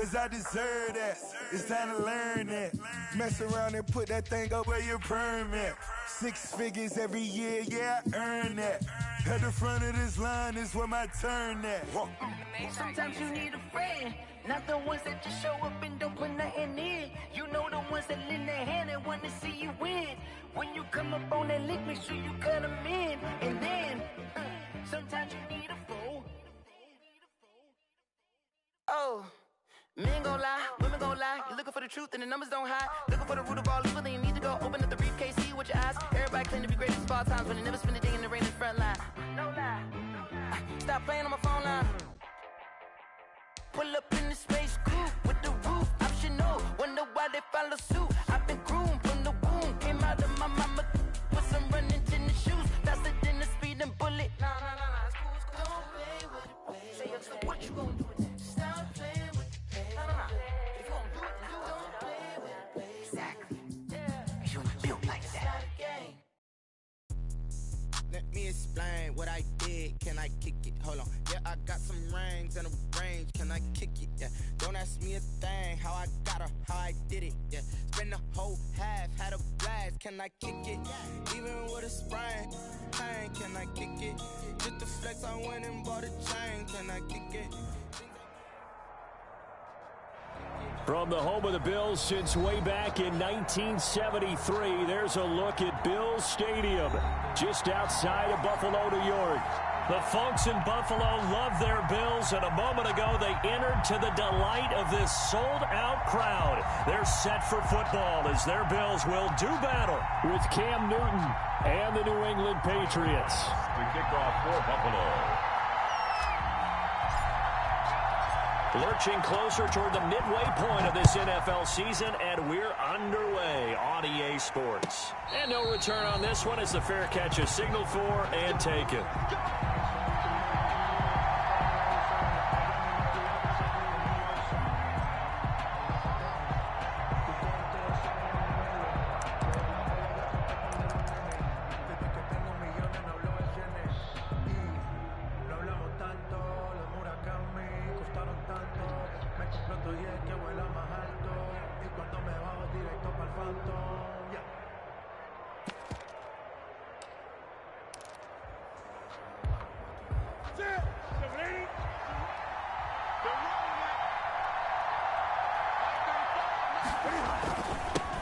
cause I deserve that. It's time to learn that. Mess around and put that thing up where your permit. 6 figures every year, yeah, I earn that. At the front of this line is where my turn at. Sometimes you need a friend, not the ones that just show up and don't put nothing in. You know the ones that lend their hand and want to see you win. When you come up on that lick, make sure you cut them in. And then, sometimes you need a fool. Oh, men gon' lie, women gon' lie. You're looking for the truth and the numbers don't hide. Looking for the root of all evil, then you need to go open up the briefcase, see with your eyes. Everybody claim to be greatest of all times, but they never spend a day in the rain in the front line. No lie. Stop playing on my phone line. Pull up in the space coupe with the roof optional. Wonder why they follow suit. I've been groomed from the womb. Came out of my mama with some running tennis shoes. Faster than the speeding bullet. Nah, it's cool, it's cool. Don't play with it, play. Say so what you gon' do with it? Stop playing with it, play. Nah. If you gon' do it, then don't play with it, play. Exactly. Yeah. You built like that. Let me explain what I did. Can I kick it? Hold on. Yeah, I got some rings and a range. Can I kick it? Yeah. Don't ask me a thing. How I got her, how I did it. Yeah. Spend the whole half, had a blast. Can I kick it? Even with a sprain. Pain, can I kick it? Just the flex, I went and bought a chain. Can I kick it? From the home of the Bills since way back in 1973, there's a look at Bills Stadium, just outside of Buffalo, New York. The folks in Buffalo love their Bills, and a moment ago they entered to the delight of this sold-out crowd. They're set for football as their Bills will do battle with Cam Newton and the New England Patriots. We kick off for Buffalo. Lurching closer toward the midway point of this NFL season, and we're underway on EA Sports. And no return on this one as the fair catch is signaled for and taken.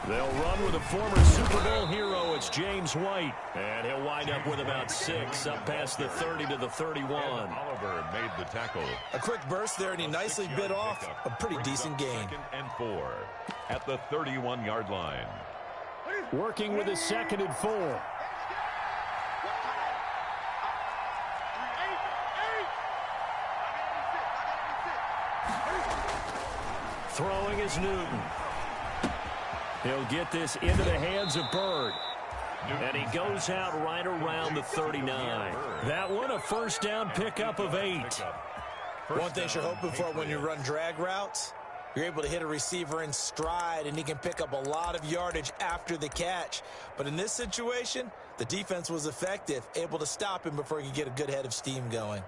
They'll run with a former Super Bowl hero. It's James White. And he'll wind up with about 6 up past the 30 to the 31. Oliver made the tackle. A quick burst there, and he nicely bit off a pretty decent gain. 2nd and 4 at the 31-yard line. Working with a 2nd and 4. Throwing is Newton. He'll get this into the hands of Bird. And he goes out right around the 39. That one a first down pickup of 8. One thing you're hoping for when you run drag routes, you're able to hit a receiver in stride, and he can pick up a lot of yardage after the catch. But in this situation, the defense was effective, able to stop him before he could get a good head of steam going.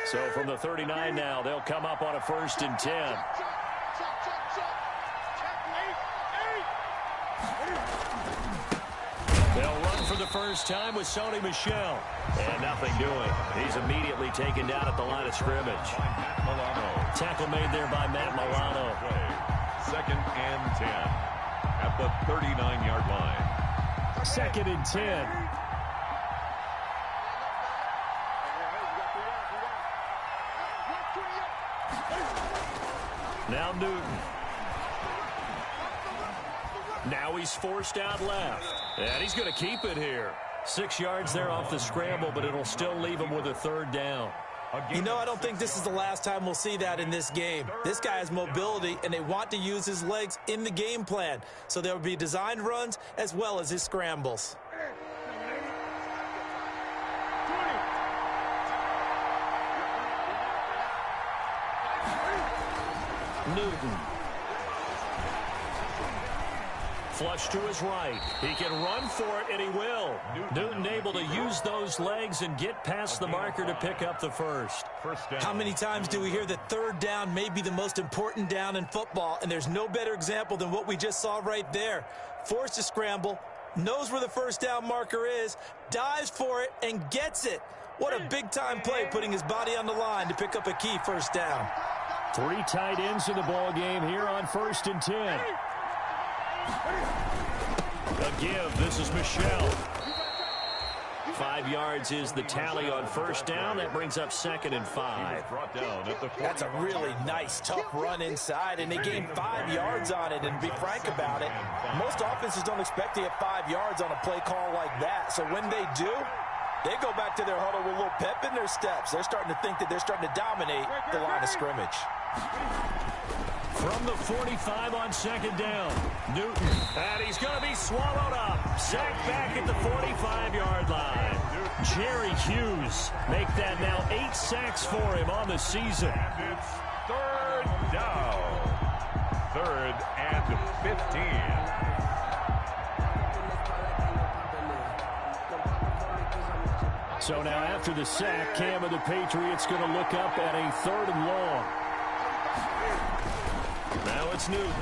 So from the 39 now, they'll come up on a 1st and 10. They'll run for the first time with Sony Michel. And nothing doing. He's immediately taken down at the line of scrimmage. Tackle made there by Matt Milano. 2nd and 10 at the 39-yard line. 2nd and 10. Now Newton. Now he's forced out left. And he's going to keep it here. 6 yards there off the scramble, but it'll still leave him with a 3rd down. You know, I don't think this is the last time we'll see that in this game. This guy has mobility, and they want to use his legs in the game plan. So there will be designed runs as well as his scrambles. Newton. Flush to his right. He can run for it, and he will. Newton able to use those legs and get past the marker to pick up the first. How many times do we hear that third down may be the most important down in football, and there's no better example than what we just saw right there. Forced to scramble, knows where the first down marker is, dives for it, and gets it. What a big-time play, putting his body on the line to pick up a key first down. 3 tight ends in the ball game here on 1st and 10. A give. This is Michelle. 5 yards is the tally on first down. That brings up 2nd and 5. That's a really nice, tough run inside, and they gained 5 yards on it. And to be frank about it, most offenses don't expect to get 5 yards on a play call like that. So when they do, they go back to their huddle with a little pep in their steps. They're starting to think that they're starting to dominate the line of scrimmage. From the 45 on 2nd down, Newton, and he's going to be swallowed up. Sacked back at the 45-yard line. Jerry Hughes make that now 8 sacks for him on the season. And it's 3rd down. 3rd and 15. So now after the sack, Cam of the Patriots going to look up at a 3rd and long. Now it's Newton.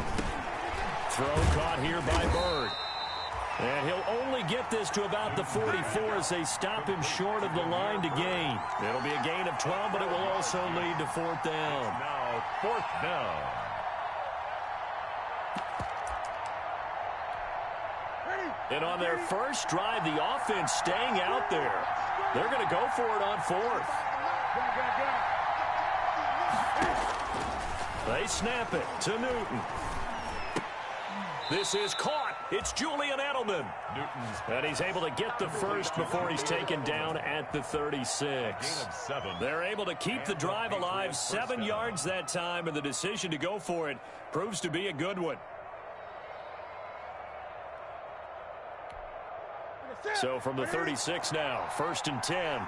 Throw caught here by Bird. And he'll only get this to about the 44 as they stop him short of the line to gain. It'll be a gain of 12, but it will also lead to 4th down. Now 4th down. And on their first drive, the offense staying out there. They're going to go for it on 4th. They snap it to Newton. This is caught. It's Julian Edelman. And he's able to get the first before he's taken down at the 36. They're able to keep the drive alive, 7 yards that time, and the decision to go for it proves to be a good one. So from the 36 now, 1st and 10.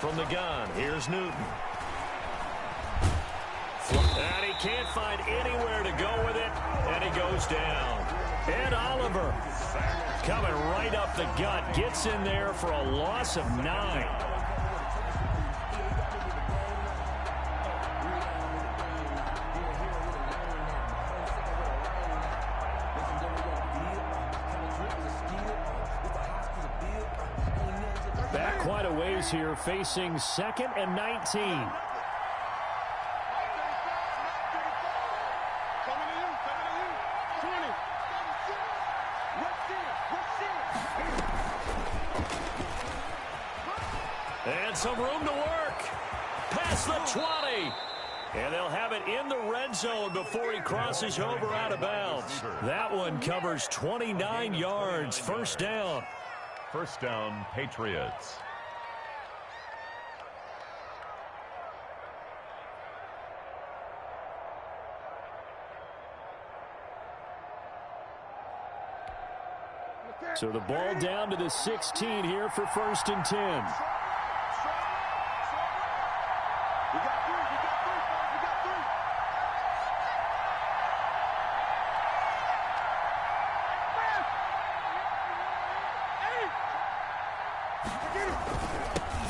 From the gun, here's Newton. And he can't find anywhere to go with it, and he goes down. Ed Oliver coming right up the gut, gets in there for a loss of 9. Back quite a ways here, facing 2nd and 19. And some room to work. Past the 20. And they'll have it in the red zone before he crosses over out of bounds. That one covers 29 yards. 1st down. 1st down, Patriots. So the ball down to the 16 here for 1st and 10.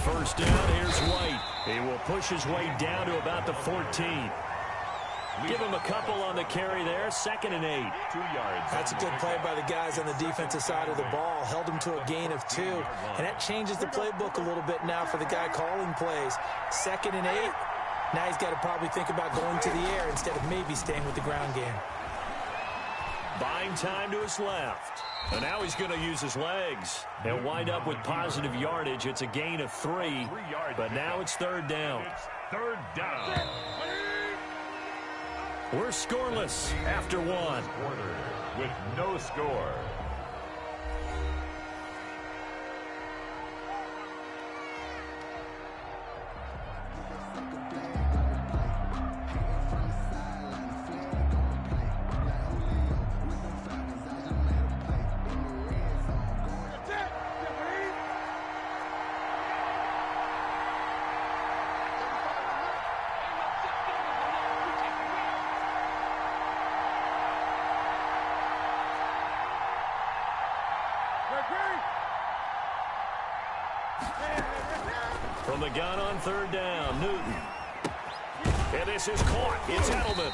First down, here's White. He will push his way down to about the 14. Give him a couple on the carry there. 2nd and 8. 2 yards. That's a good play by the guys on the defensive side of the ball. Held him to a gain of 2. And that changes the playbook a little bit now for the guy calling plays. 2nd and 8. Now he's got to probably think about going to the air instead of maybe staying with the ground game. Buying time to his left. And now he's going to use his legs. He'll wind up with positive yardage. It's a gain of 3. But now it's 3rd down. It's 3rd down. We're scoreless after 1. Quarter with no score. From the gun on third down, Newton. And this is caught. It's Edelman.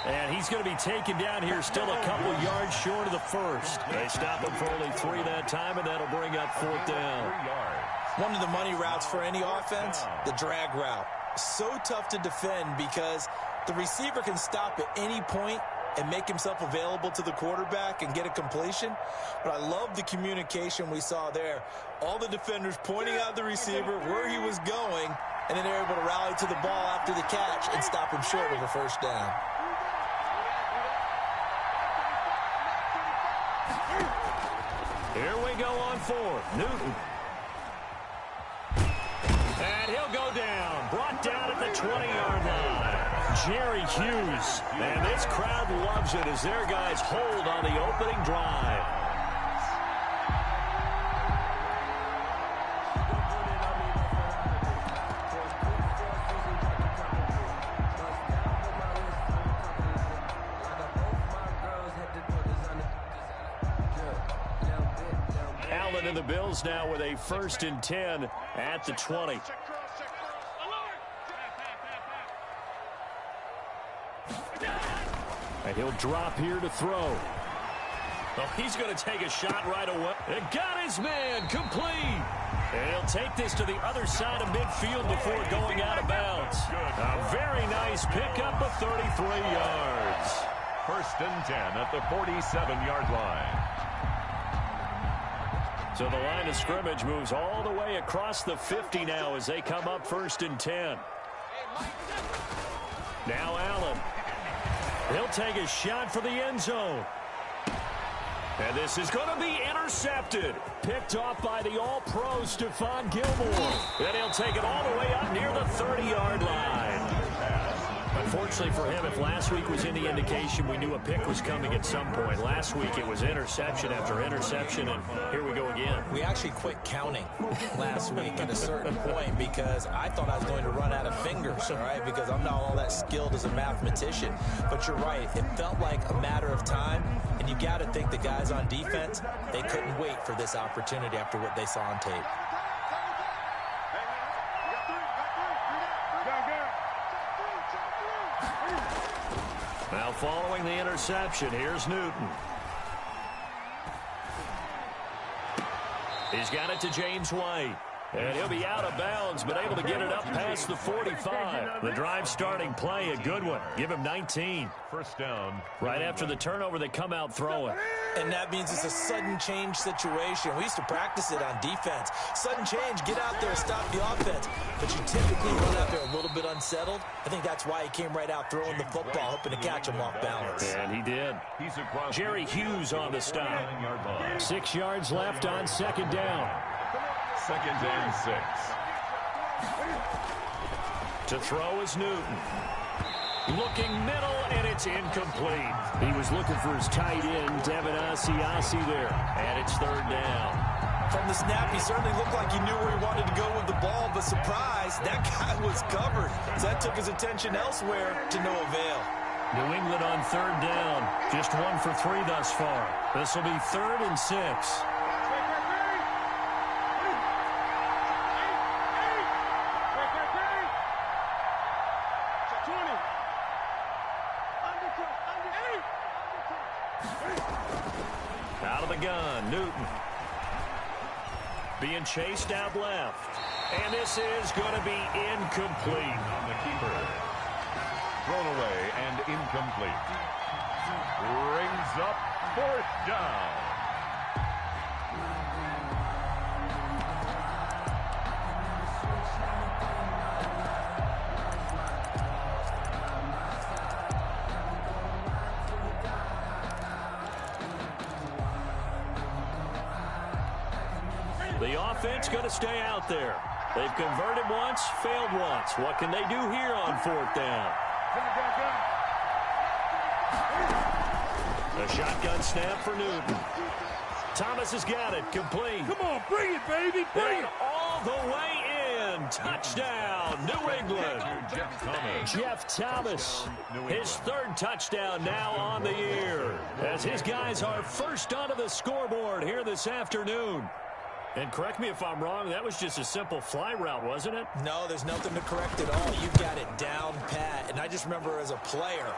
And he's going to be taken down here, still a couple yards short of the first. They stop him for only 3 that time, and that'll bring up fourth down. One of the money routes for any offense, the drag route. So tough to defend because the receiver can stop at any point and make himself available to the quarterback and get a completion. But I love the communication we saw there. All the defenders pointing out the receiver, where he was going, and then they're able to rally to the ball after the catch and stop him short of a first down. Here we go on fourth. Newton. And he'll go down. Brought down at the 20-yard line. Jerry Hughes. And this crowd loves it as their guys hold on the opening drive. Allen and the Bills now with a 1st and 10 at the 20. And he'll drop here to throw. Oh, he's going to take a shot right away. And got his man complete. And he'll take this to the other side of midfield before going out of bounds. A very nice pickup of 33 yards. 1st and 10 at the 47-yard line. So the line of scrimmage moves all the way across the 50 now as they come up 1st and 10. Now Allen. He'll take a shot for the end zone. And this is going to be intercepted. Picked off by the all-pro Stephon Gilmore. And he'll take it all the way up near the 30-yard line. Unfortunately for him, if last week was any indication, we knew a pick was coming at some point. Last week it was interception after interception, and here we go again. We actually quit counting last week at a certain point because I thought I was going to run out of fingers, all right, because I'm not all that skilled as a mathematician. But you're right. It felt like a matter of time, and you got to think the guys on defense, they couldn't wait for this opportunity after what they saw on tape. Now following the interception, here's Newton. He's got it to James White. And he'll be out of bounds, but able to get it up past the 45. The drive starting play, a good one. Give him 19. 1st down. Right after the turnover, they come out throwing. And that means it's a sudden change situation. We used to practice it on defense. Sudden change, get out there, stop the offense. But you typically run out there a little bit unsettled. I think that's why he came right out throwing the football, hoping to catch him off balance. And he did. Jerry Hughes on the stop. 6 yards left on 2nd down. 2nd and 6. To throw is Newton. Looking middle, and it's incomplete. He was looking for his tight end, Devin Asiasi there. And it's 3rd down. From the snap, he certainly looked like he knew where he wanted to go with the ball, but surprise, that guy was covered. So that took his attention elsewhere to no avail. New England on 3rd down. Just 1 for 3 thus far. This will be 3rd and 6. Out of the gun, Newton. Being chased out left. And this is going to be incomplete. On the keeper. Thrown away and incomplete. Brings up 4th down. The offense going to stay out there. They've converted once, failed once. What can they do here on 4th down? A shotgun snap for Newton. Thomas has got it, complete. Come on, bring it, baby, bring it. All the way in. Touchdown, New England. Jeff Thomas, his 3rd touchdown now on the year. As his guys are first onto the scoreboard here this afternoon. And correct me if I'm wrong, that was just a simple fly route, wasn't it? No, there's nothing to correct at all. You've got it down pat. And I just remember as a player,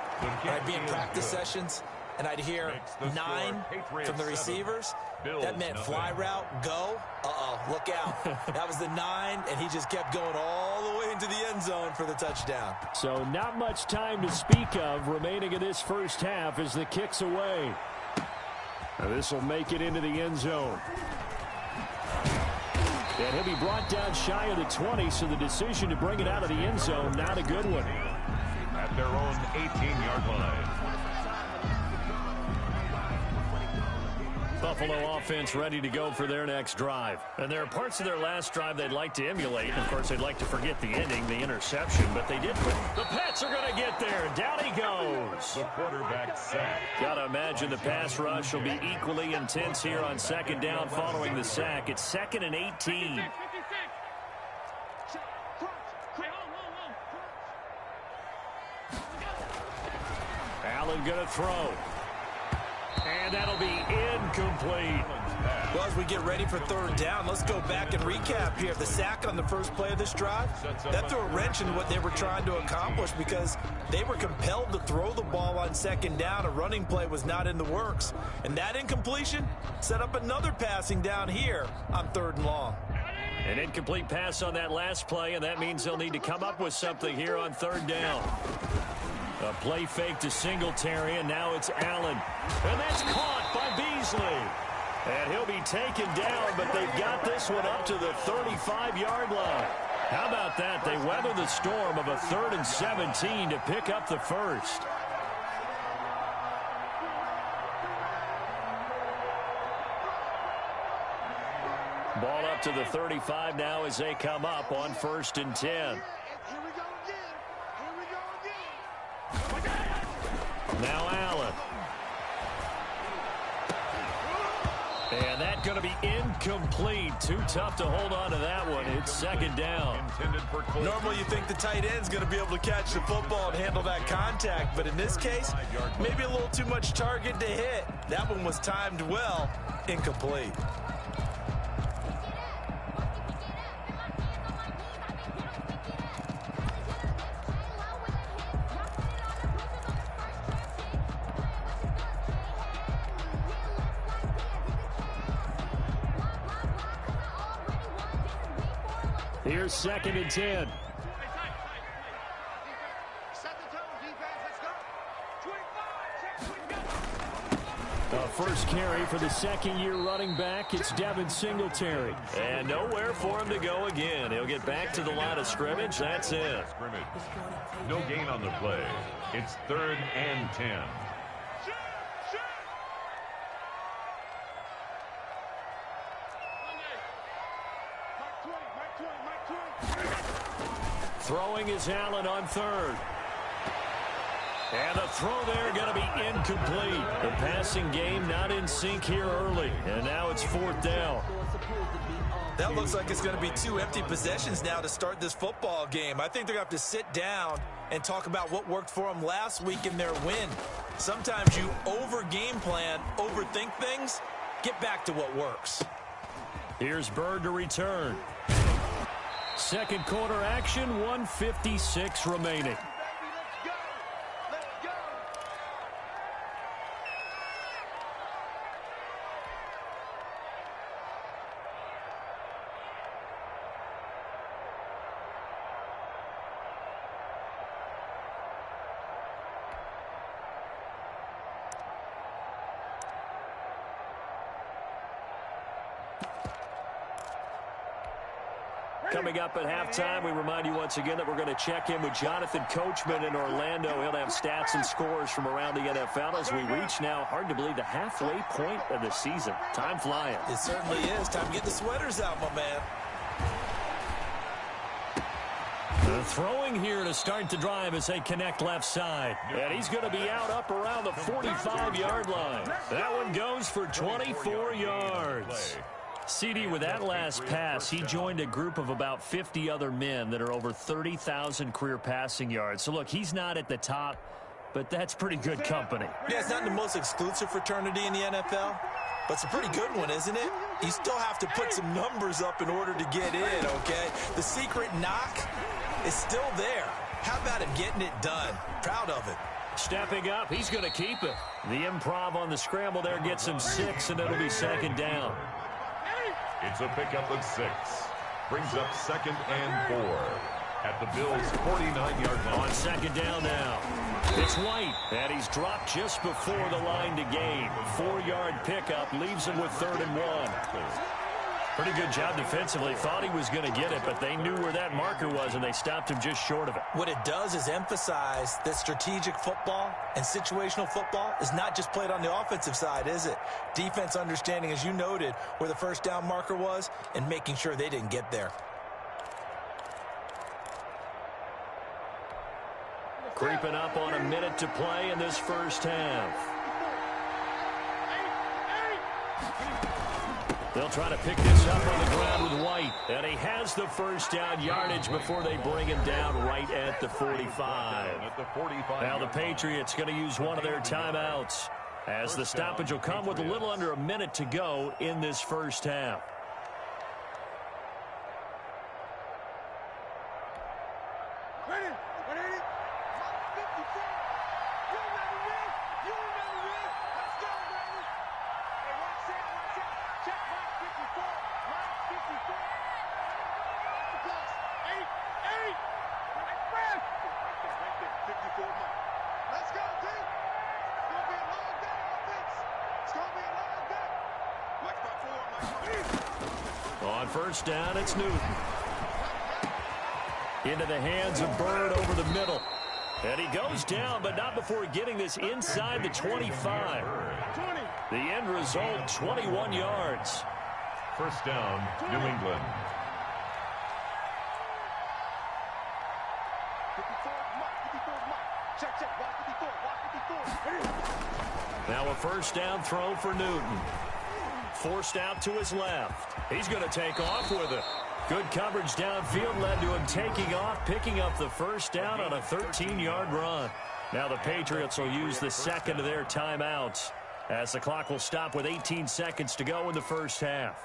I'd be in practice sessions, and I'd hear 9 from the receivers. That meant fly route, go. Look out. That was the 9, and he just kept going all the way into the end zone for the touchdown. So not much time to speak of remaining in this first half as the kick's away. Now this will make it into the end zone. And he'll be brought down shy of the 20, so the decision to bring it out of the end zone, not a good one. At their own 18-yard line. Buffalo offense ready to go for their next drive. And there are parts of their last drive they'd like to emulate. And of course, they'd like to forget the ending, the interception, but they did. The Pats are going to get there. Down he goes. The quarterback sack. Got to imagine the pass rush will be equally intense here on second down following the sack. It's 2nd and 18. Allen going to throw. And that'll be incomplete. Well, as we get ready for third down, let's go back and recap here. The sack on the first play of this drive, that threw a wrench in what they were trying to accomplish because they were compelled to throw the ball on second down. A running play was not in the works. And that incompletion set up another passing down here on 3rd and long. An incomplete pass on that last play, and that means they'll need to come up with something here on 3rd down. A play fake to Singletary, and now it's Allen. And that's caught by Beasley. And he'll be taken down, but they've got this one up to the 35-yard line. How about that? They weather the storm of a 3rd and 17 to pick up the first. Ball up to the 35 now as they come up on 1st and 10. Now Allen. And that's going to be incomplete. Too tough to hold on to that one. It's 2nd down. Normally you think the tight end's going to be able to catch the football and handle that contact, but in this case, maybe a little too much target to hit. That one was timed well. Incomplete. Here's 2nd and 10. The first carry for the second-year running back. It's Devin Singletary. And nowhere for him to go again. He'll get back to the line of scrimmage. That's it. No gain on the play. It's 3rd and 10. Throwing is Allen on 3rd. And the throw there going to be incomplete. The passing game not in sync here early. And now it's 4th down. That looks like it's going to be 2 empty possessions now to start this football game. I think they're going to have to sit down and talk about what worked for them last week in their win. Sometimes you over-game plan, overthink things. Get back to what works. Here's Bird to return. Second quarter action, 1:56 remaining. Coming up at halftime, we remind you once again that we're going to check in with Jonathan Coachman in Orlando. He'll have stats and scores from around the NFL as we reach now, hard to believe, the halfway point of the season. Time flying. It certainly is. Time to get the sweaters out, my man. The throwing here to start the drive as they connect left side. And he's going to be out up around the 45-yard line. That one goes for 24 yards. CD, with that last pass, he joined a group of about 50 other men that are over 30,000 career passing yards. So, look, he's not at the top, but that's pretty good company. Yeah, it's not the most exclusive fraternity in the NFL, but it's a pretty good one, isn't it? You still have to put some numbers up in order to get in, okay? The secret knock is still there. How about him getting it done? Proud of it. Stepping up, he's going to keep it. The improv on the scramble there gets him 6, and it'll be second down. It's a pickup of 6. Brings up 2nd and 4 at the Bills' 49-yard line. On second down now. It's White, and he's dropped just before the line to gain. 4-yard pickup leaves him with 3rd and 1. Pretty good job defensively. Thought he was going to get it, but they knew where that marker was, and they stopped him just short of it. What it does is emphasize that strategic football and situational football is not just played on the offensive side, is it? Defense understanding, as you noted, where the first down marker was and making sure they didn't get there. Creeping up on a minute to play in this first half. They'll try to pick this up on the ground with White. And he has the first down yardage before they bring him down right at the 45. Now the Patriots going to use one of their timeouts, as the stoppage will come with a little under a minute to go in this first half. On first down, it's Newton. Into the hands of Bird over the middle. And he goes down, but not before getting this inside the 25. The end result, 21 yards. First down, New England. Now a first down throw for Newton. Forced out to his left. He's going to take off with it. Good coverage downfield led to him taking off, picking up the first down on a 13-yard run. Now the Patriots will use the second of their timeouts, as the clock will stop with 18 seconds to go in the first half.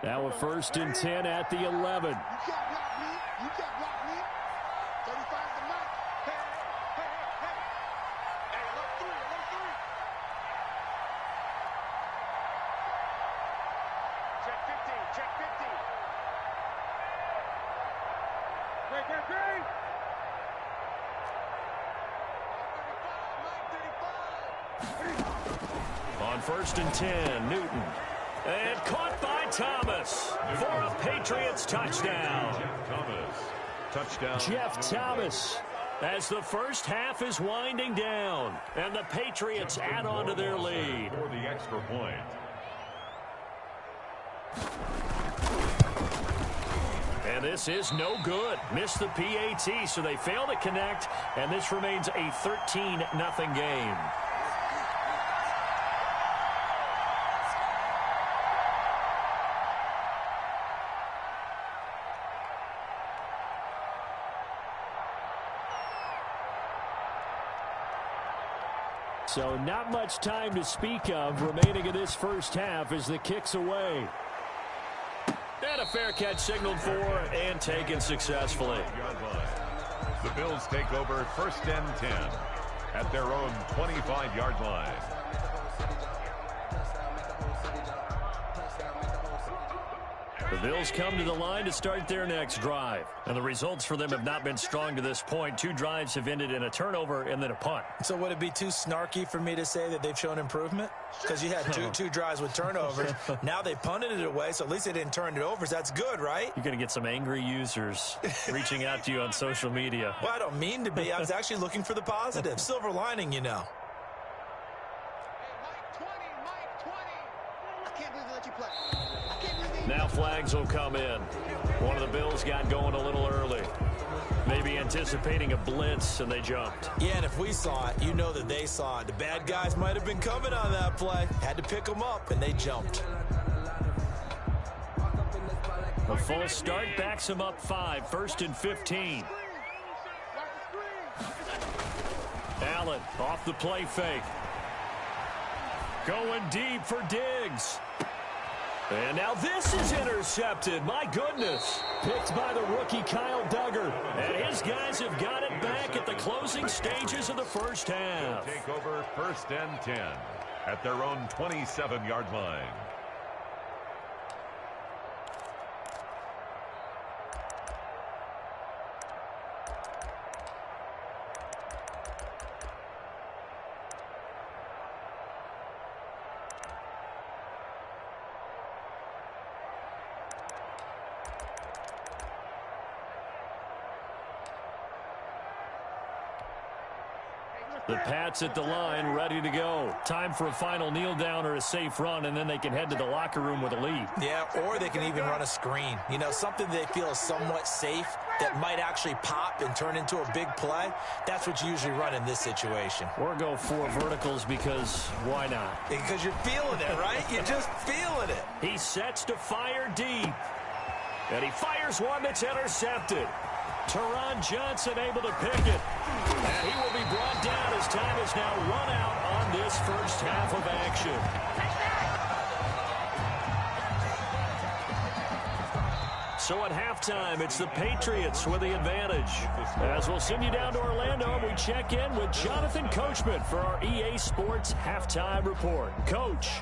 Now a 1st and 10 at the 11. On 1st and 10, Newton. And caught by Thomas for a Patriots touchdown. Jeff Thomas, as the first half is winding down, and the Patriots add on to their lead. For the extra point. And this is no good. Missed the PAT, so they fail to connect, and this remains a 13-0 game. So not much time to speak of remaining in this first half as the kick's away. And a fair catch signaled for and taken successfully. The Bills take over 1st and 10 at their own 25-yard line. The Bills come to the line to start their next drive. And the results for them have not been strong to this point. 2 drives have ended in a turnover and then a punt. So would it be too snarky for me to say that they've shown improvement? Because you had two drives with turnovers. Now they punted it away, so at least they didn't turn it over. So that's good, right? You're going to get some angry users reaching out to you on social media. Well, I don't mean to be. I was actually looking for the positive. Silver lining, you know. Now flags will come in. One of the Bills got going a little early. Maybe anticipating a blitz, and they jumped. Yeah, and if we saw it, you know that they saw it. The bad guys might have been coming on that play. Had to pick them up, and they jumped. A false start backs him up 5. 1st and 15. Allen off the play fake. Going deep for Diggs. And now this is intercepted. My goodness. Picked by the rookie Kyle Duggar. And his guys have got it back at the closing stages of the first half. Take over 1st and 10 at their own 27-yard line. The Pats at the line, ready to go. Time for a final kneel down or a safe run, and then they can head to the locker room with a lead. Yeah, or they can even run a screen. You know, something they feel is somewhat safe that might actually pop and turn into a big play. That's what you usually run in this situation. Or go 4 verticals because why not? Because you're feeling it, right? You're just feeling it. He sets to fire deep. And he fires one that's intercepted. Teron Johnson able to pick it. And he will be brought down as time is now run out on this first half of action. So at halftime, it's the Patriots with the advantage. As we'll send you down to Orlando, and we check in with Jonathan Coachman for our EA Sports Halftime Report. Coach.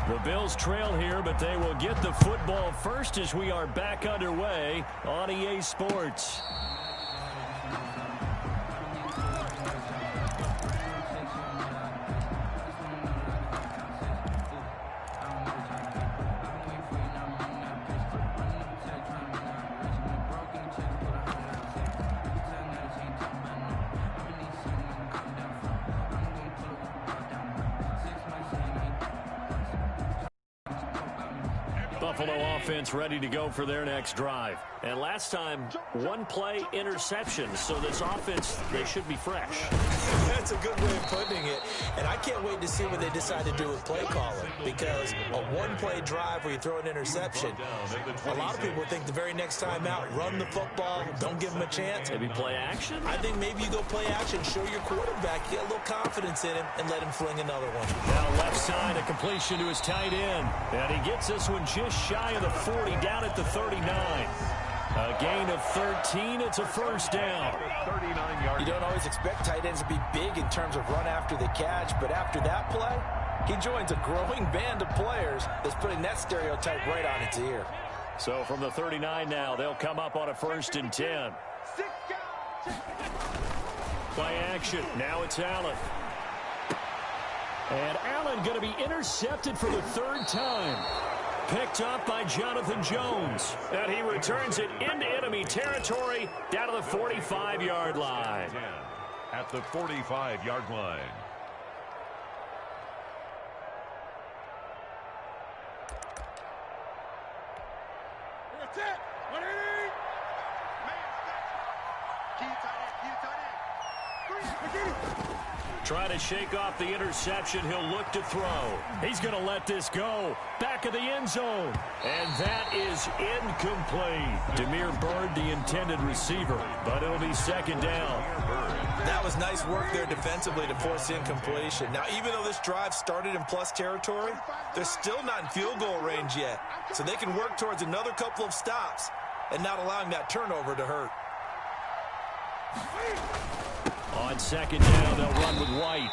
The Bills trail here, but they will get the football first as we are back underway on EA Sports. Buffalo offense ready to go for their next drive. And last time, 1 play interception. So this offense, they should be fresh. That's a good way of putting it. And I can't wait to see what they decide to do with play calling. Because a 1-play drive where you throw an interception, a lot of people think the very next time out, run the football, don't give them a chance. Maybe play action? I think maybe you go play action, show your quarterback, get a little confidence in him, and let him fling another one. Now left side, a completion to his tight end. And he gets this one just shy of the 40, down at the 39. A gain of 13. It's a first down. You don't always expect tight ends to be big in terms of run after the catch, but after that play, he joins a growing band of players that's putting that stereotype right on its ear. So from the 39 now, they'll come up on a 1st and 10. Play action. Now it's Allen. And Allen going to be intercepted for the 3rd time. Picked up by Jonathan Jones. And he returns it into enemy territory down to the 45-yard line. At the 45-yard line. Try to shake off the interception. He'll look to throw. He's going to let this go. Back of the end zone. And that is incomplete. Demir Bird, the intended receiver. But it'll be 2nd down. That was nice work there defensively to force incompletion. Now, even though this drive started in plus territory, they're still not in field goal range yet. So they can work towards another couple of stops and not allowing that turnover to hurt. On 2nd down, they'll run with White.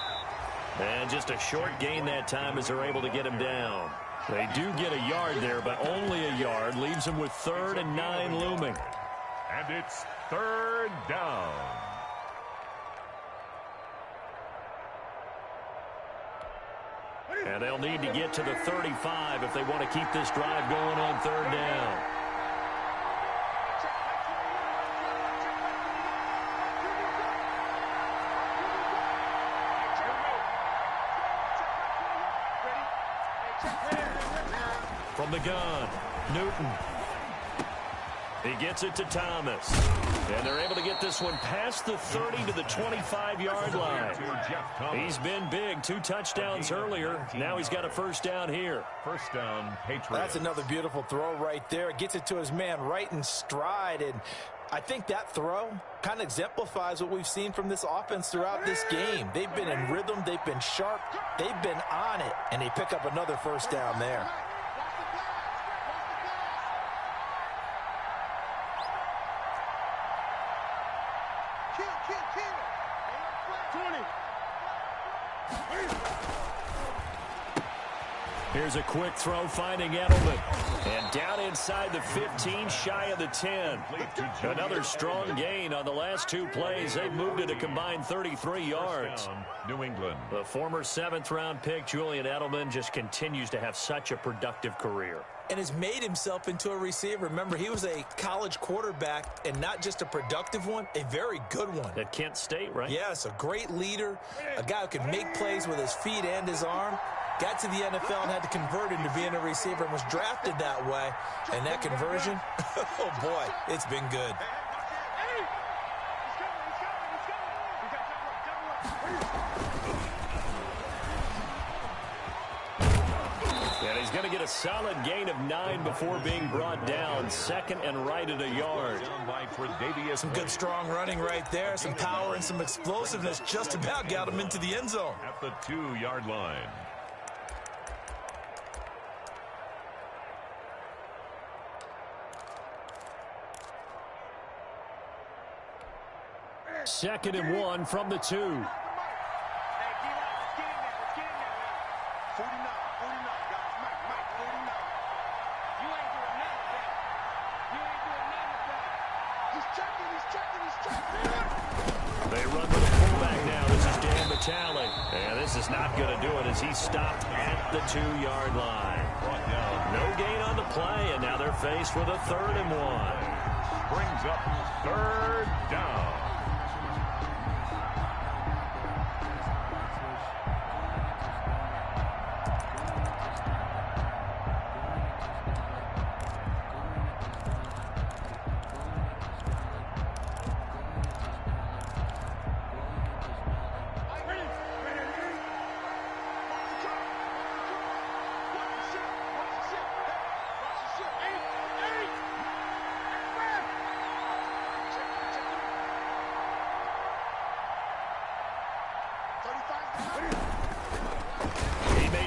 And just a short gain that time as they're able to get him down. They do get a yard there, but only a yard. Leaves them with 3rd and 9 looming. And it's 3rd down. And they'll need to get to the 35 if they want to keep this drive going on 3rd down. From the gun, Newton. He gets it to Thomas. And they're able to get this one past the 30 to the 25-yard line. He's been big. 2 touchdowns earlier. Now he's got a first down here. First down, Patriots. That's another beautiful throw right there. Gets it to his man right in stride. And I think that throw kind of exemplifies what we've seen from this offense throughout this game. They've been in rhythm. They've been sharp. They've been on it. And they pick up another first down there. Here's a quick throw, finding Edelman. And down inside the 15, shy of the 10. Another strong gain on the last 2 plays. They've moved it a combined 33 yards. New England. The former 7th-round pick, Julian Edelman, just continues to have such a productive career. And has made himself into a receiver. Remember, he was a college quarterback, and not just a productive one, a very good one. At Kent State, right? Yes, a great leader, a guy who could make plays with his feet and his arm. Got to the NFL and had to convert into being a receiver and was drafted that way. And that conversion, oh boy, it's been good. And he's going to get a solid gain of 9 before being brought down. 2nd and right at a yard. Some good strong running right there. Some power and some explosiveness just about got him into the end zone. At the 2-yard line. Second and 1 from the 2. They run with a fullback now. This is Dan Vitale. And this is not going to do it as he's stopped at the 2-yard line. No gain on the play, and now they're faced with a 3rd and 1. Brings up 3rd down.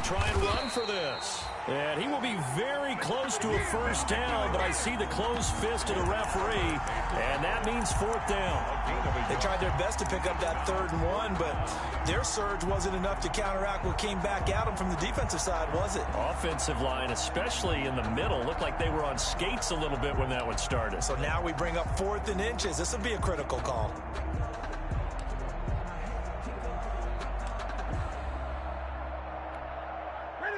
Try and run for this. And he will be very close to a first down, but I see the closed fist of the referee, and that means 4th down. They tried their best to pick up that 3rd and 1, but their surge wasn't enough to counteract what came back at them from the defensive side, was it? Offensive line, especially in the middle, looked like they were on skates a little bit when that one started. So now we bring up 4th and inches. This will be a critical call.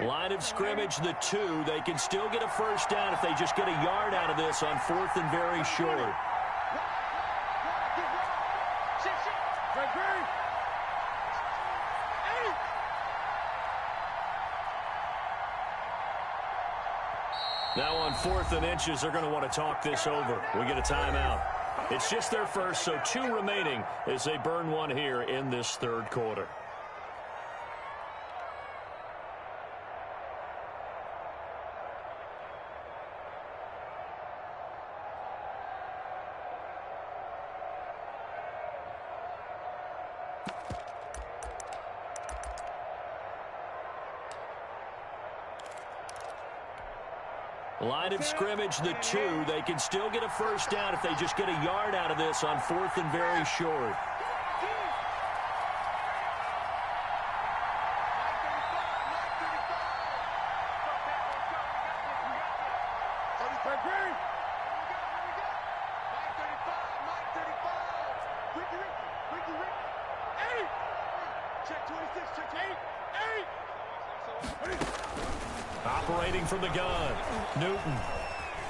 Line of scrimmage, the 2. They can still get a first down if they just get a yard out of this on 4th and very short. Now on 4th and inches, they're going to want to talk this over. We get a timeout. It's just their first, so 2 remaining as they burn one here in this 3rd quarter. Line of scrimmage, the 2. They can still get a first down if they just get a yard out of this on 4th and very short. Operating from the gun, Newton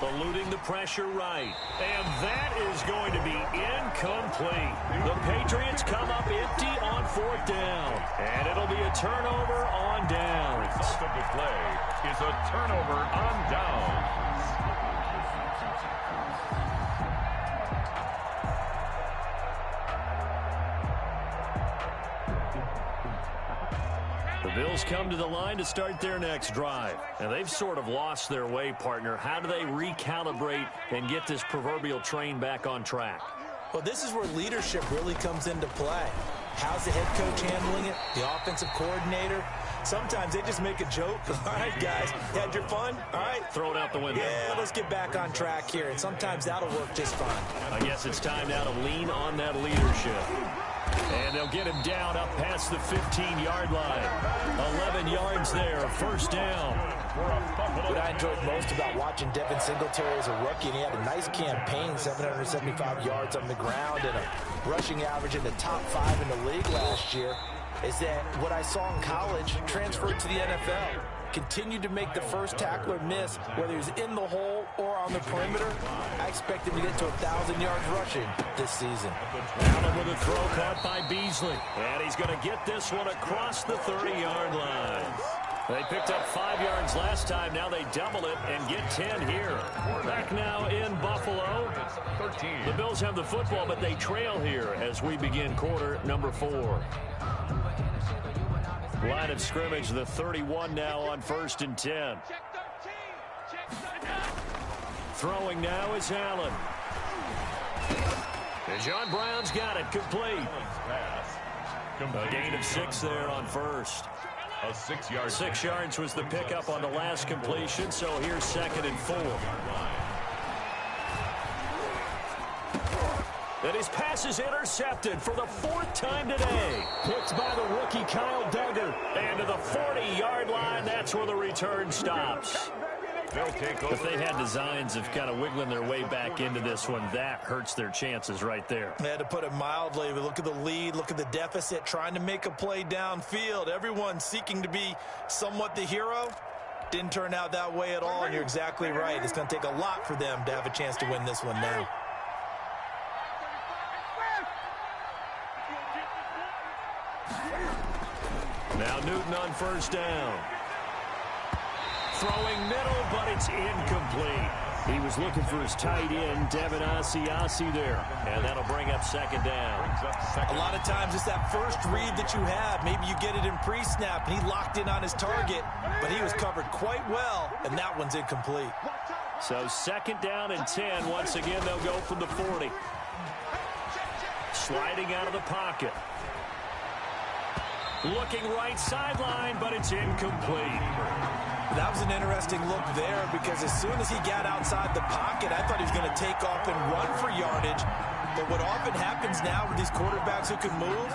eluding the pressure right. And that is going to be incomplete. The Patriots come up empty on 4th down. And it'll be a turnover on downs. The result of the play is a turnover on downs. The Bills come to the line to start their next drive. And they've sort of lost their way, partner. How do they recalibrate and get this proverbial train back on track? Well, this is where leadership really comes into play. How's the head coach handling it? The offensive coordinator? Sometimes they just make a joke. All right, guys, you had your fun? All right. Throw it out the window. Yeah, let's get back on track here. And sometimes that'll work just fine. I guess it's time now to lean on that leadership. And they'll get him down up past the 15-yard line. 11 yards there, first down. What I enjoyed most about watching Devin Singletary as a rookie, and he had a nice campaign, 775 yards on the ground and a rushing average in the top 5 in the league last year, is that what I saw in college transferred to the NFL. Continued to make the first tackler miss, whether he's in the hole or on the perimeter. I expect him to get to 1,000 yards rushing this season. Allen with a throw caught by Beasley. And he's going to get this one across the 30-yard line. They picked up 5 yards last time. Now they double it and get 10 here. Back now in Buffalo. The Bills have the football, but they trail here as we begin quarter number 4. Line of scrimmage, the 31 now on 1st and 10. Throwing now is Allen. And John Brown's got it, complete. A gain of 6 there on first. A 6-yard. 6 yards was the pickup on the last completion, so here's 2nd and 4. And his pass is intercepted for the 4th time today. Picked by the rookie Kyle Duggar. And to the 40-yard line, that's where the return stops. They'll take over. If they had designs of kind of wiggling their way back into this one, that hurts their chances right there. They had to put it mildly, but look at the lead, look at the deficit, trying to make a play downfield. Everyone seeking to be somewhat the hero. Didn't turn out that way at all, and you're exactly right. It's going to take a lot for them to have a chance to win this one now. Now Newton on 1st down. Throwing middle, but it's incomplete. He was looking for his tight end, Devin Asiasi there. And that'll bring up 2nd down. A lot of times it's that first read that you have. Maybe you get it in pre-snap, and he locked in on his target, but he was covered quite well, and that one's incomplete. So 2nd down and 10. Once again, they'll go from the 40. Sliding out of the pocket. Looking right sideline, but it's incomplete. That was an interesting look there because as soon as he got outside the pocket, I thought he was going to take off and run for yardage. But what often happens now with these quarterbacks who can move,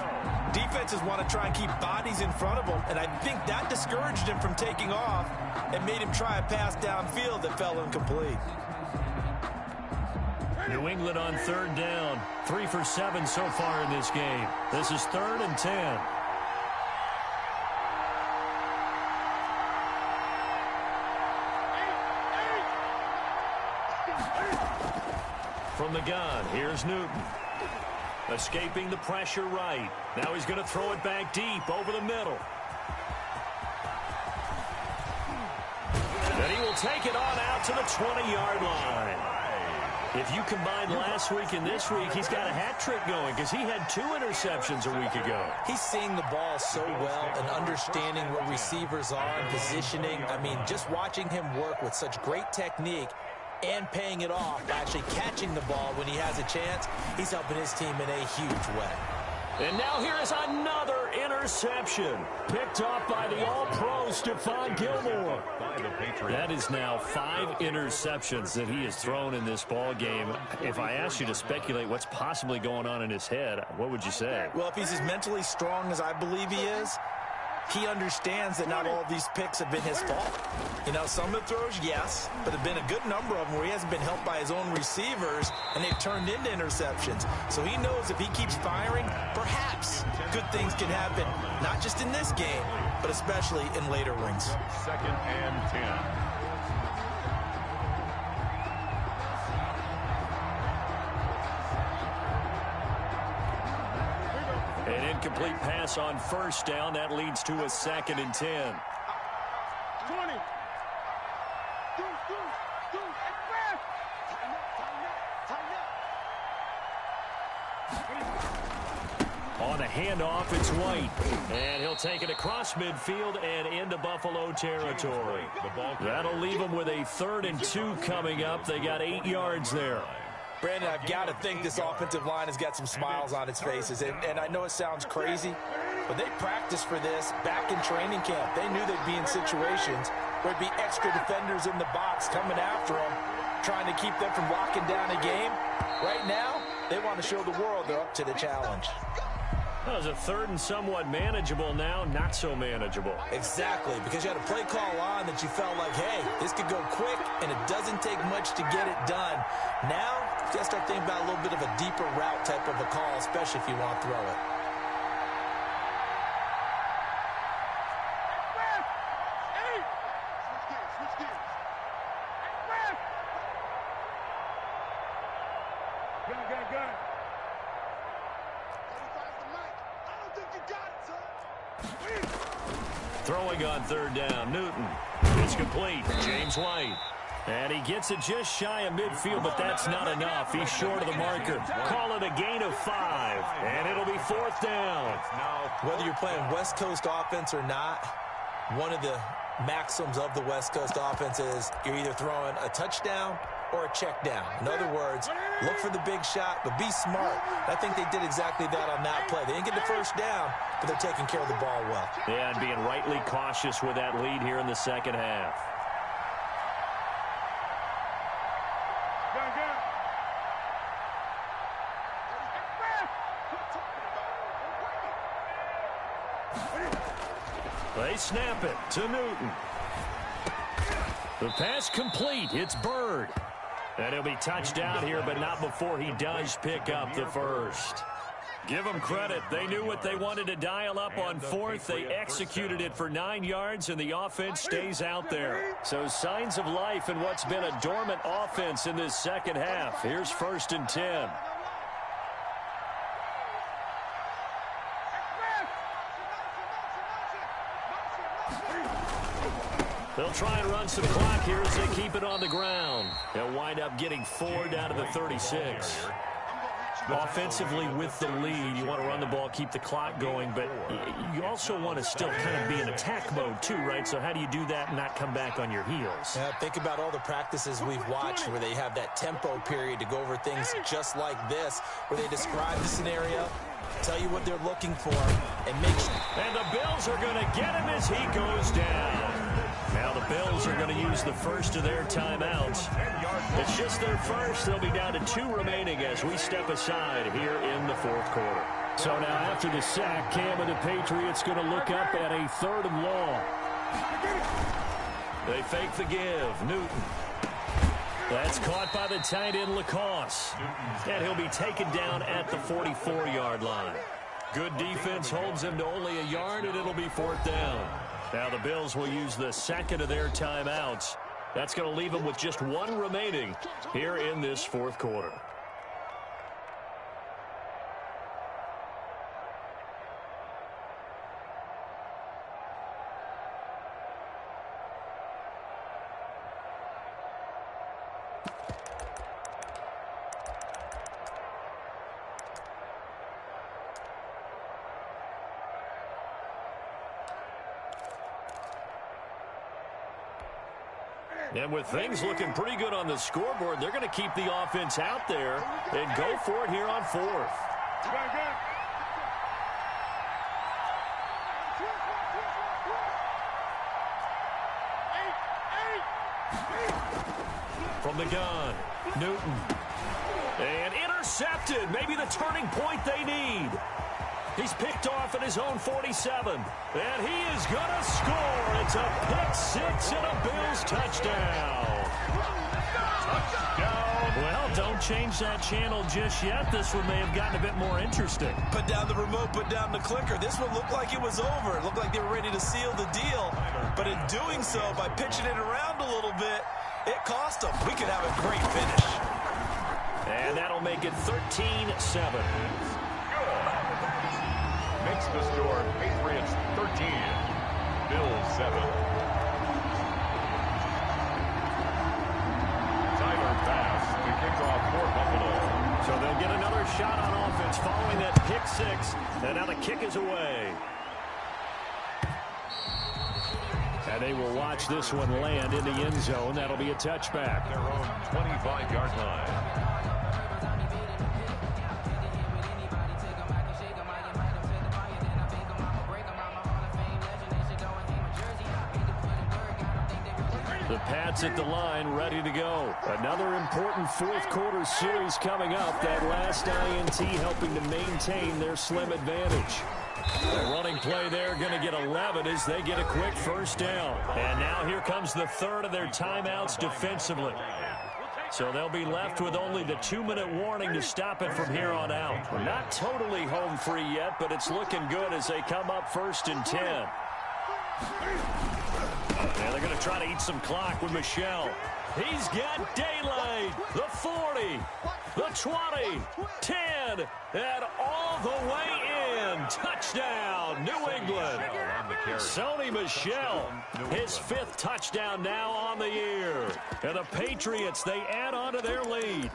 defenses want to try and keep bodies in front of them, and I think that discouraged him from taking off and made him try a pass downfield that fell incomplete. New England on 3rd down. 3 for 7 so far in this game. This is 3rd and 10. From the gun, here's Newton. Escaping the pressure right. Now he's going to throw it back deep over the middle. And he will take it on out to the 20-yard line. If you combine last week and this week, he's got a hat trick going because he had 2 interceptions a week ago. He's seeing the ball so well and understanding what receivers are and positioning. I mean, just watching him work with such great technique and paying it off by actually catching the ball when he has a chance, he's helping his team in a huge way. And now here is another interception. Picked off by the All-Pro Stephon Gilmore. That is now 5 interceptions that he has thrown in this ball game. If I asked you to speculate what's possibly going on in his head, what would you say? Well, if he's as mentally strong as I believe he is, he understands that not all of these picks have been his fault. You know, some of the throws, yes, but there have been a good number of them where he hasn't been helped by his own receivers, and they've turned into interceptions. So he knows if he keeps firing, perhaps good things can happen, not just in this game, but especially in later ones. 2nd and 10. An incomplete pass on 1st down. That leads to a 2nd and 10. 20. On a handoff. It's White. And he'll take it across midfield and into Buffalo territory. That'll leave them with a 3rd and 2 coming up. They got 8 yards there. Brandon, I've got to think this offensive line has got some smiles on its faces. And I know it sounds crazy, but they practiced for this back in training camp. They knew they'd be in situations where there'd be extra defenders in the box coming after them, trying to keep them from locking down a game. Right now, they want to show the world they're up to the challenge. That was a 3rd and somewhat manageable, now not so manageable. Exactly, because you had a play call on that you felt like, hey, this could go quick, and it doesn't take much to get it done. Now, you got to start thinking about a little bit of a deeper route type of a call, especially if you want to throw it. Throwing on 3rd down, Newton. It's complete. James White. And he gets it just shy of midfield, but that's not enough. He's short of the marker. Call it a gain of 5, and it'll be 4th down. Whether you're playing West Coast offense or not, one of the maxims of the West Coast offense is you're either throwing a touchdown or a check down. In other words, look for the big shot, but be smart. I think they did exactly that on that play. They didn't get the 1st down, but they're taking care of the ball well. Yeah, and being rightly cautious with that lead here in the 2nd half. They snap it to Newton. The pass complete. It's Bird. And he'll be touched down here, but not before he does pick up the 1st. Give them credit. They knew what they wanted to dial up on 4th. They executed it for 9 yards, and the offense stays out there. So signs of life in what's been a dormant offense in this 2nd half. Here's 1st and 10. They'll try and run some clock here as they keep it on the ground. They'll wind up getting 4 down to the 36. Offensively with the lead, you want to run the ball, keep the clock going, but you also want to still kind of be in attack mode too, right? So how do you do that and not come back on your heels? Yeah, think about all the practices we've watched where they have that tempo period to go over things just like this, where they describe the scenario, tell you what they're looking for, and make sure. And the Bills are going to get him as he goes down. Now the Bills are going to use the 1st of their timeouts. It's just their 1st. They'll be down to 2 remaining as we step aside here in the 4th quarter. So now after the sack, Cam and the Patriots going to look up at a 3rd and long. They fake the give. Newton. That's caught by the tight end, Lacoste. And he'll be taken down at the 44-yard line. Good defense holds him to only a yard, and it'll be 4th down. Now the Bills will use the 2nd of their timeouts. That's going to leave them with just 1 remaining here in this 4th quarter. And with things looking pretty good on the scoreboard, they're going to keep the offense out there and go for it here on 4th. From the gun, Newton. And intercepted. Maybe the turning point they need. He's picked off at his own 47. And he is going to score. It's a pick-6 and a Bills touchdown. Touchdown. Well, don't change that channel just yet. This one may have gotten a bit more interesting. Put down the remote, put down the clicker. This one looked like it was over. It looked like they were ready to seal the deal. But in doing so, by pitching it around a little bit, it cost them. We could have a great finish. And that'll make it 13-7. Makes the score Patriots 13, Bills 7. Tyler pass to kick off for Buffalo. So they'll get another shot on offense following that pick 6. And now the kick is away. And they will watch this one land in the end zone. That'll be a touchback. Their own 25-yard line. The Pats at the line, ready to go. Another important fourth quarter series coming up. That last INT helping to maintain their slim advantage. The running play there going to get 11 as they get a quick first down. And now here comes the third of their timeouts defensively. So they'll be left with only the 2-minute warning to stop it from here on out. We're not totally home free yet, but it's looking good as they come up 1st and 10. Yeah, they're going to try to eat some clock with Michel. He's got daylight. The 40, the 20, 10, and all the way in. Touchdown, New England. Sony Michel, his 5th touchdown now on the year. And the Patriots, they add on to their lead.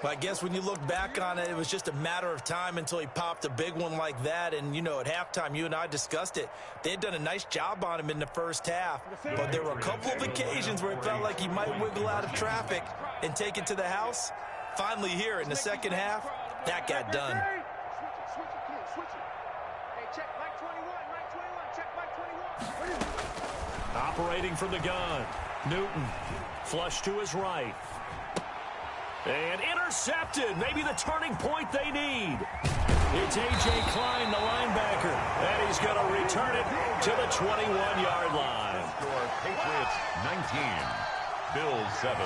Well, I guess when you look back on it, it was just a matter of time until he popped a big one like that. And, you know, at halftime, you and I discussed it. They had done a nice job on him in the first half. But there were a couple of occasions where it felt like he might wiggle out of traffic and take it to the house. Finally here in the second half, that got done. Operating from the gun, Newton, flush to his right. And intercepted, maybe the turning point they need. It's A.J. Klein, the linebacker, and he's going to return it to the 21-yard line. Score Patriots 19, Bills 7.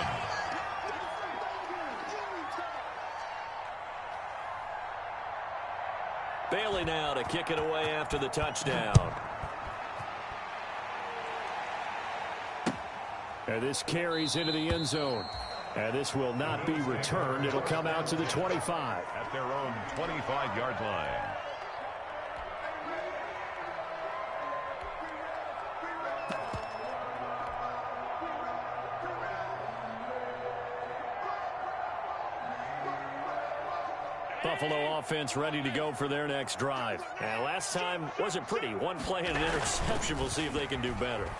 Bailey now to kick it away after the touchdown. And this carries into the end zone. And this will not be returned. It'll come out to the 25. At their own 25-yard line. Buffalo offense ready to go for their next drive. And last time wasn't pretty. One play and an interception. We'll see if they can do better.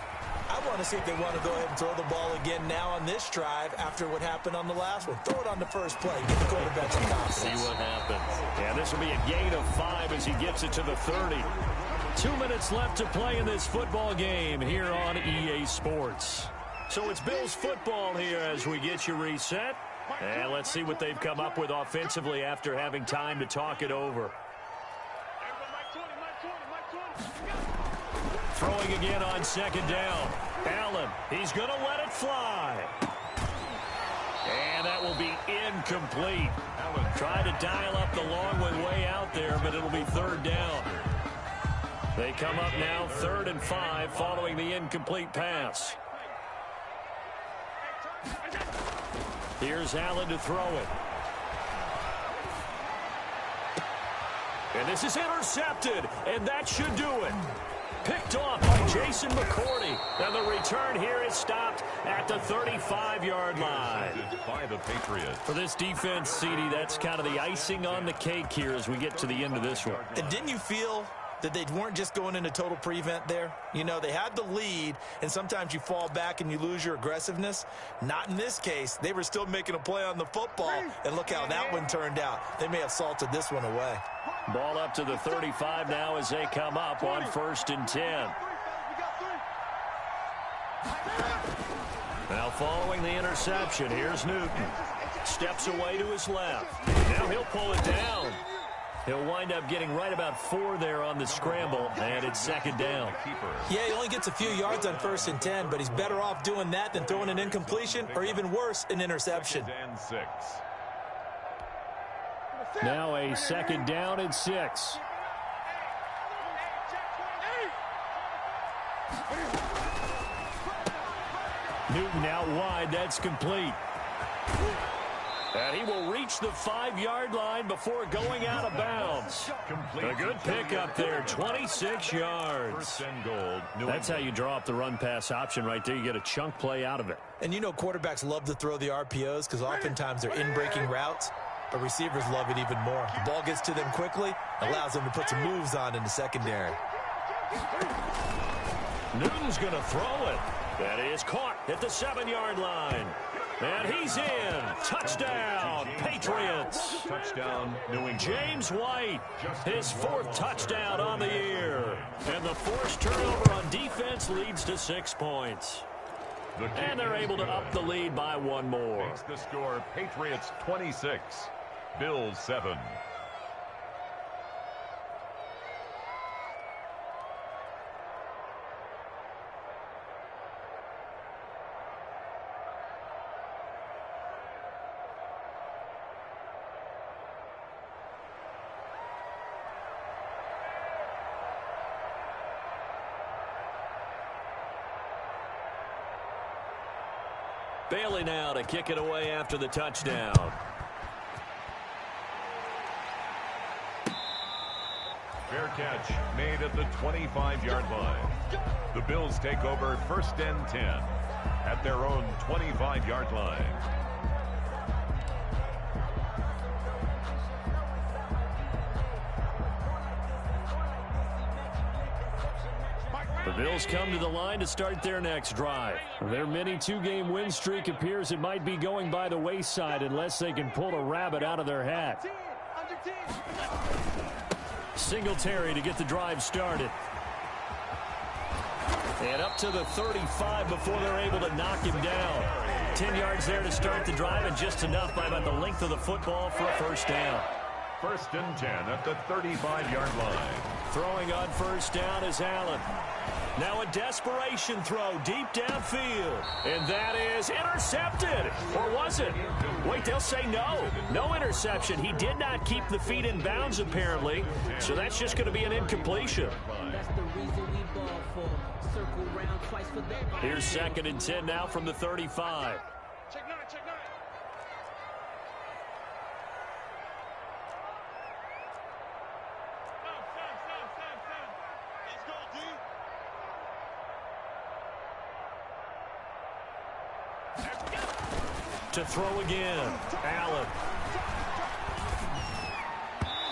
I want to see if they want to go ahead and throw the ball again now on this drive after what happened on the last one. Throw it on the first play. Get the quarterback some confidence. See what happens. Yeah, this will be a gain of 5 as he gets it to the 30. 2 minutes left to play in this football game here on EA Sports. So it's Bills football here as we get you reset. And let's see what they've come up with offensively after having time to talk it over. Throwing again on second down. Allen, he's going to let it fly. And that will be incomplete. Allen tried to dial up the long one way out there, but it'll be 3rd down. They come up now 3rd and 5 following the incomplete pass. Here's Allen to throw it. And this is intercepted, and that should do it. Picked off by Jason McCourty. And the return here is stopped at the 35-yard line. By the Patriots. For this defense, CD, that's kind of the icing on the cake here as we get to the end of this one. And didn't you feel that they weren't just going into total prevent there? You know, they had the lead, and sometimes you fall back and you lose your aggressiveness. Not in this case. They were still making a play on the football, and look how that one turned out. They may have salted this one away. Ball up to the 35 now as they come up on 1st and 10. Now following the interception, here's Newton. Steps away to his left. Now he'll pull it down. He'll wind up getting right about 4 there on the scramble, and it's 2nd down. Yeah, he only gets a few yards on 1st and 10, but he's better off doing that than throwing an incompletion or even worse, an interception. 2nd and 6. Now a 2nd down and 6. Newton out wide. That's complete. And he will reach the 5-yard line before going out of bounds. A good pickup there, 26 yards. 1st and goal. That's how you draw up the run-pass option right there. You get a chunk play out of it. And you know quarterbacks love to throw the RPOs because oftentimes they're in-breaking routes. but receivers love it even more. The ball gets to them quickly, allows them to put some moves on in the secondary. Newton's going to throw it. That is caught at the 7-yard line. And he's in. Touchdown, Patriots. Touchdown, New England. James White, his 4th touchdown on the year. And the forced turnover on defense leads to 6 points. And they're able to up the lead by 1 more. Makes the score Patriots 26, Bills 7. Bailey now to kick it away after the touchdown. Fair catch made at the 25-yard line. The Bills take over 1st and 10 at their own 25-yard line. The Bills come to the line to start their next drive. Their mini 2-game win streak appears it might be going by the wayside unless they can pull a rabbit out of their hat. Singletary to get the drive started. And up to the 35 before they're able to knock him down. 10 yards there to start the drive, and just enough by about the length of the football for a 1st down. 1st and 10 at the 35-yard line. Throwing on 1st down is Allen. Now a desperation throw deep downfield. And that is intercepted. Or was it? Wait, they'll say no. No interception. He did not keep the feet in bounds, apparently. So that's just going to be an incompletion. Here's 2nd and 10 now from the 35. Check 9, check 9. Let's go, D. To throw again, Allen.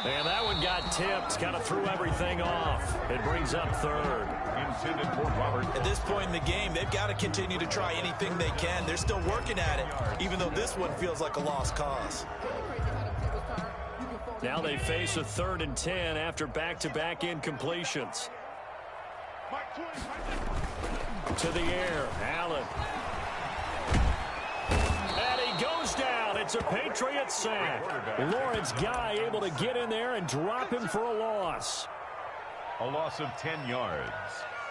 And that one got tipped, kind of threw everything off. It brings up 3rd. Intended for Robert. At this point in the game, they've got to continue to try anything they can. They're still working at it, even though this one feels like a lost cause. Now they face a 3rd and 10 after back-to-back incompletions. To the air, Allen. And he goes down. It's a Patriots sack. Lawrence Guy able to get in there and drop him for a loss. A loss of 10 yards.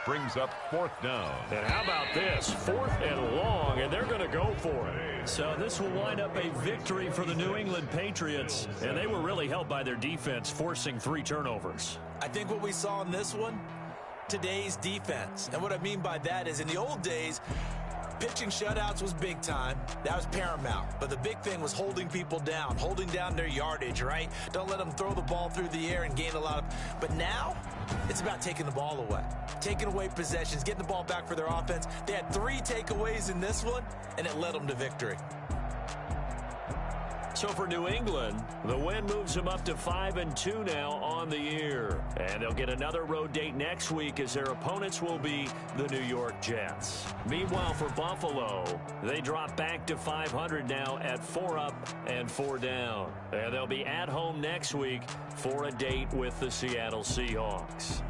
Brings up 4th down. And how about this? 4th and long, and they're going to go for it. So this will wind up a victory for the New England Patriots, and they were really helped by their defense, forcing 3 turnovers. I think what we saw in this one, today's defense. And what I mean by that is in the old days, pitching shutouts was big time. That was paramount. But the big thing was holding people down, holding down their yardage, right? Don't let them throw the ball through the air and gain a lot of... But now, it's about taking the ball away. Taking away possessions, getting the ball back for their offense. They had 3 takeaways in this one, and it led them to victory. So for New England, the win moves them up to 5-2 now on the year. And they'll get another road date next week as their opponents will be the New York Jets. Meanwhile, for Buffalo, they drop back to 500 now at 4 up and 4 down. And they'll be at home next week for a date with the Seattle Seahawks.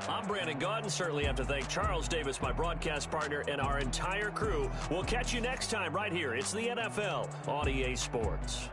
I'm Brandon Gaudin. Certainly have to thank Charles Davis, my broadcast partner, and our entire crew. We'll catch you next time right here. It's the NFL on EA Sports.